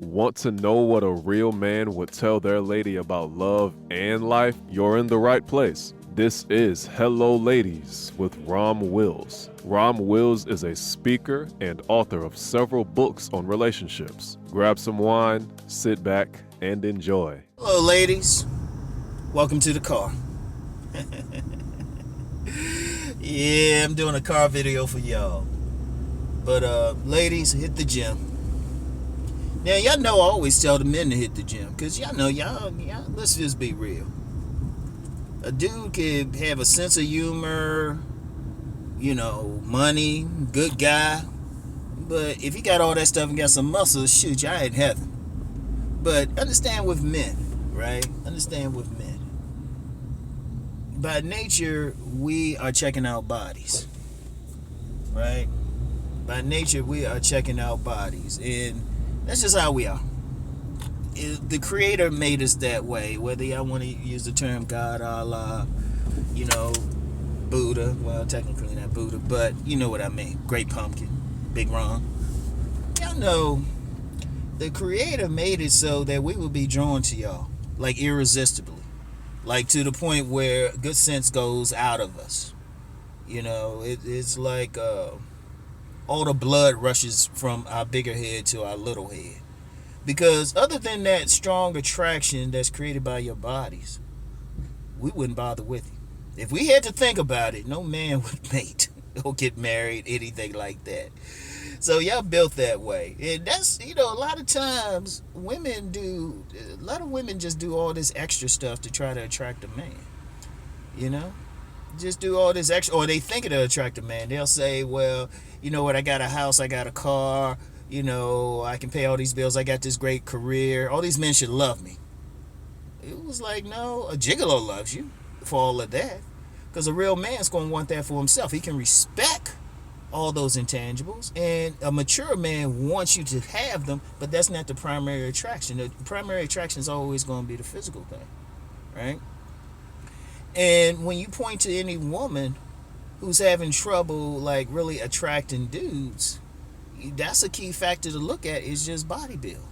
Want to know what a real man would tell their lady about love and life? You're in the right place. This is Hello Ladies with Rom Wills. Rom Wills is a speaker and author of several books on relationships. Grab some wine, sit back, and enjoy. Hello, ladies. Welcome to the car. Yeah, I'm doing a car video for y'all. But, ladies, hit the gym. Now, y'all know I always tell the men to hit the gym. Because y'all know, y'all, let's just be real. A dude could have a sense of humor, money, good guy. But if he got all that stuff and got some muscles, shoot, y'all in heaven. But understand with men, right? Understand with men. By nature, we are checking out bodies, right? By nature, we are checking out bodies. And that's just how we are. The Creator made us that way. Whether y'all want to use the term God, Allah, Buddha. Well, technically not Buddha, but you know what I mean. Great Pumpkin, Big Ron. Y'all know the Creator made it so that we will be drawn to y'all, like irresistibly. Like to the point where good sense goes out of us. It's like all the blood rushes from our bigger head to our little head. Because other than that strong attraction that's created by your bodies, we wouldn't bother with you. If we had to think about it, no man would mate or get married, anything like that. So y'all built that way. And that's, a lot of times a lot of women just do all this extra stuff to try to attract a man. Just do all this extra, or they think it'll attract a man. They'll say, well, you know what, I got a house, I got a car, I can pay all these bills, I got this great career, all these men should love me. It was like, no, a gigolo loves you for all of that. Because a real man's going to want that for himself. He can respect all those intangibles, and a mature man wants you to have them, but that's not the primary attraction. The primary attraction is always going to be the physical thing, right? And when you point to any woman who's having trouble like really attracting dudes, that's a key factor to look at, is just body build.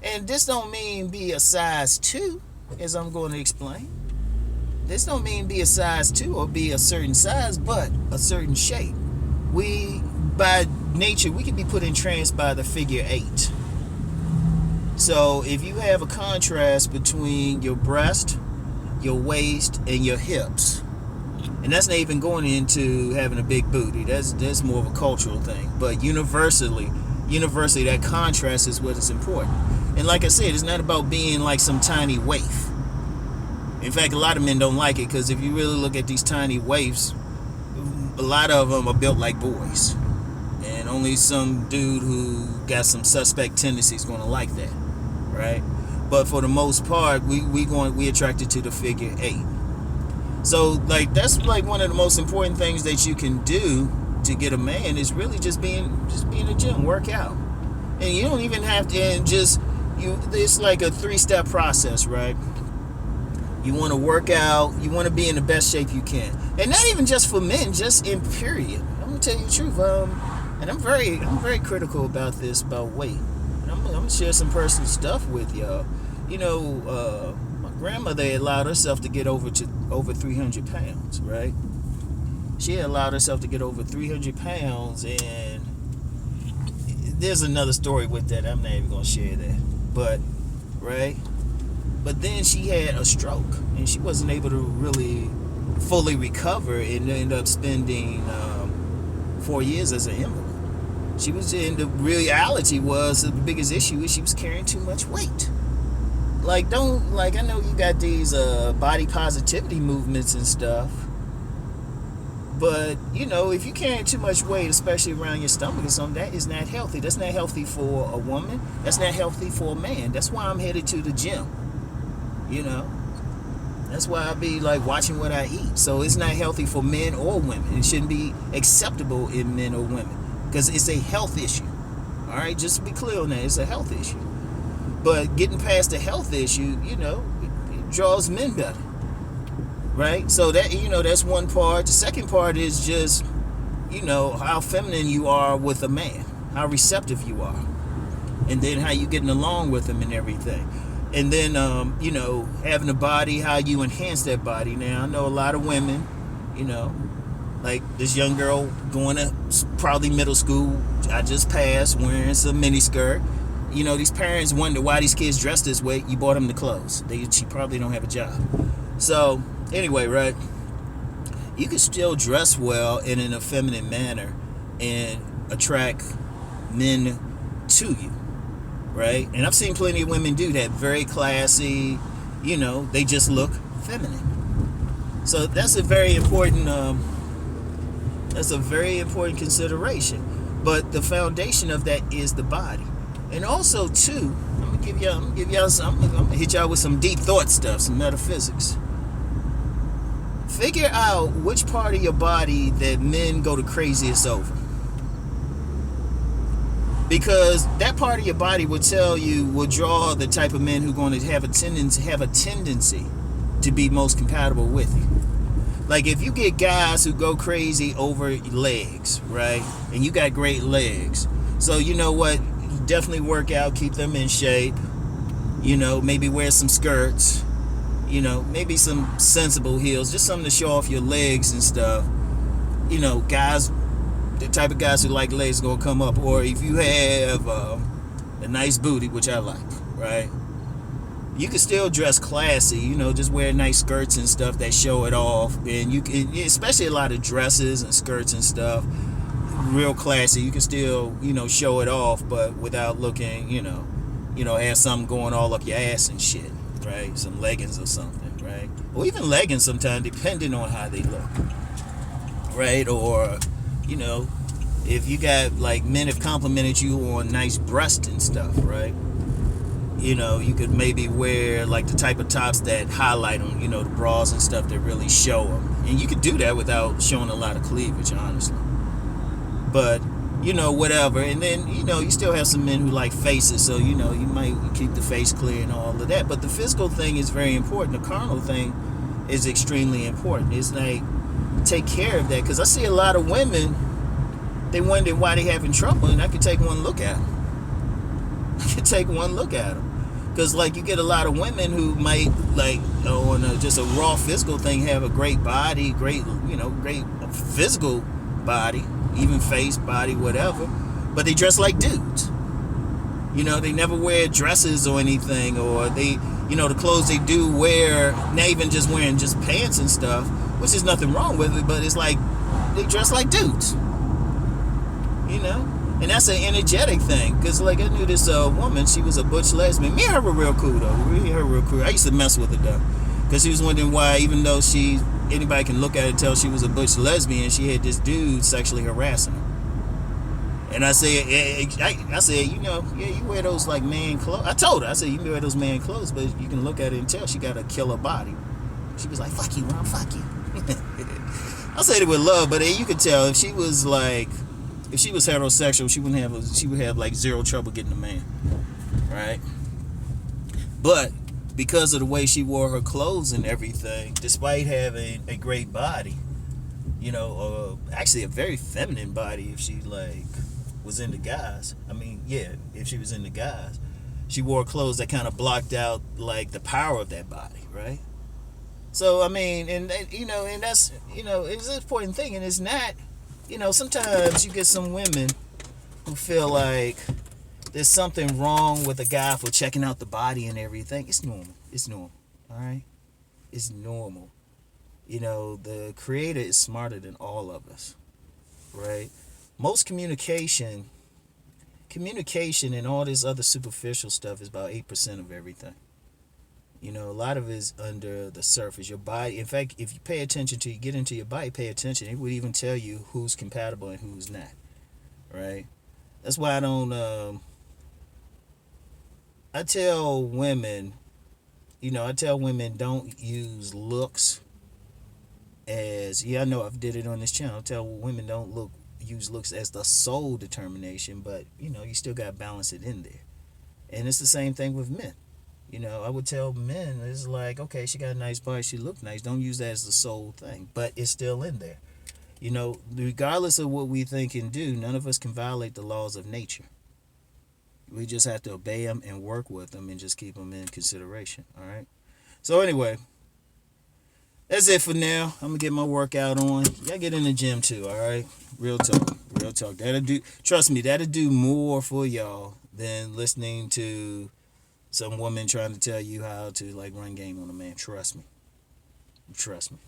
And this don't mean be a size 2, as I'm going to explain. This don't mean be a size 2 or be a certain size, but a certain shape. By nature, we can be put in trance by the figure 8. So if you have a contrast between your breast, your waist, and your hips, and that's not even going into having a big booty, that's more of a cultural thing, but universally that contrast is what is important. And like I said, it's not about being like some tiny waif. In fact, a lot of men don't like it, because if you really look at these tiny waifs, a lot of them are built like boys, and only some dude who got some suspect tendencies is going to like that, right? But for the most part, we attracted to the figure 8. So like that's like one of the most important things that you can do to get a man, is really just be in the gym, work out. And you don't even have to, it's like a 3-step process, right? You want to work out, you want to be in the best shape you can. And not even just for men, just in period. I'm going to tell you the truth. And I'm very critical about this, about weight. And I'm going to share some personal stuff with y'all. My grandmother allowed herself to get over 300 pounds, right? She allowed herself to get over 300 pounds, and there's another story with that. I'm not even going to share that. But, right? But then she had a stroke, and she wasn't able to really fully recover, and ended up spending 4 years as an invalid. The reality was, the biggest issue is she was carrying too much weight. I know you got these body positivity movements and stuff, but if you're carrying too much weight, especially around your stomach or something, that is not healthy. That's not healthy for a woman. That's not healthy for a man. That's why I'm headed to the gym. That's why I be like watching what I eat. So it's not healthy for men or women. It shouldn't be acceptable in men or women, because it's a health issue. All right, just to be clear on that, it's a health issue. But getting past the health issue, it draws men better, right? So that, that's one part. The second part is just, how feminine you are with a man, how receptive you are. and then how you getting along with them and everything. And then, having a body, how you enhance that body. Now, I know a lot of women, like this young girl going to probably middle school, I just passed, wearing some mini skirt. These parents wonder why these kids dress this way. You bought them the clothes. She probably don't have a job. So, anyway, right? You can still dress well and in a feminine manner and attract men to you, right? And I've seen plenty of women do that. Very classy, they just look feminine. So that's a very important consideration. But the foundation of that is the body. And also too, I'm gonna hit y'all with some deep thought stuff, some metaphysics. Figure out which part of your body that men go the craziest over. Because that part of your body will draw the type of men who are going to have a tendency to be most compatible with you. Like if you get guys who go crazy over legs, right? And you got great legs. So you know what? Definitely work out, keep them in shape. Maybe wear some skirts. Maybe some sensible heels, just something to show off your legs and stuff. Guys, the type of guys who like legs are gonna come up. Or if you have a nice booty, which I like, right? You can still dress classy, just wear nice skirts and stuff that show it off. And you can, especially a lot of dresses and skirts and stuff, real classy. You can still, show it off, but without looking, have something going all up your ass and shit. Right, some leggings or something, right? Or even leggings sometimes, depending on how they look, right? Or, if you got, like, men have complimented you on nice breasts and stuff, right? You could maybe wear, like, the type of tops that highlight them, the bras and stuff that really show them. And you could do that without showing a lot of cleavage, honestly. But whatever. And then, you still have some men who like faces, so, you might keep the face clear and all of that. But the physical thing is very important. The carnal thing is extremely important. It's like, take care of that. Because I see a lot of women, they wonder why they having trouble, and I could take one look at them. Because, like, you get a lot of women who might, like, on just a raw physical thing, have a great body, great physical body, even face, body, whatever, but they dress like dudes. They never wear dresses or anything, or they, the clothes they do wear, not even just wearing just pants and stuff, which is nothing wrong with it, but it's like they dress like dudes. And that's an energetic thing, because like I knew this woman, she was a butch lesbian. Me and her were real cool though. I used to mess with her though, because she was wondering why, even though anybody can look at it and tell she was a butch lesbian, she had this dude sexually harassing her. And I said, you wear those like man clothes. I told her, I said, you wear those man clothes, but you can look at it and tell she got a killer body. She was like, fuck you, Ron, fuck you. I said it with love, but you could tell if she was heterosexual, she would have like zero trouble getting a man, right? But because of the way she wore her clothes and everything, despite having a great body, actually a very feminine body, if she like was into guys. If she was into guys, she wore clothes that kind of blocked out like the power of that body, right? So and that's it's an important thing, and it's not. Sometimes you get some women who feel like there's something wrong with a guy for checking out the body and everything. It's normal. All right? It's normal. The creator is smarter than all of us, right? Most communication and all this other superficial stuff is about 8% of everything. A lot of it is under the surface. Your body, in fact, if you pay attention you get into your body, pay attention, it would even tell you who's compatible and who's not, right? That's why I tell women, don't use looks as, I know I've did it on this channel. I tell women don't use looks as the sole determination, but, you still got to balance it in there. And it's the same thing with men. I would tell men, it's like, okay, she got a nice body, she look nice. Don't use that as the sole thing, but it's still in there. Regardless of what we think and do, none of us can violate the laws of nature. We just have to obey them and work with them and just keep them in consideration. All right. So anyway, that's it for now. I'm gonna get my workout on. Y'all get in the gym too. All right. Real talk. Real talk. That'll do. Trust me. That'll do more for y'all than listening to some woman trying to tell you how to like run game on a man. Trust me. Trust me.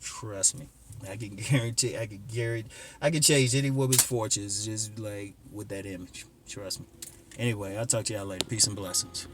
Trust me. I can guarantee. I can change any woman's fortunes just like with that image. Trust me. Anyway, I'll talk to y'all later. Peace and blessings.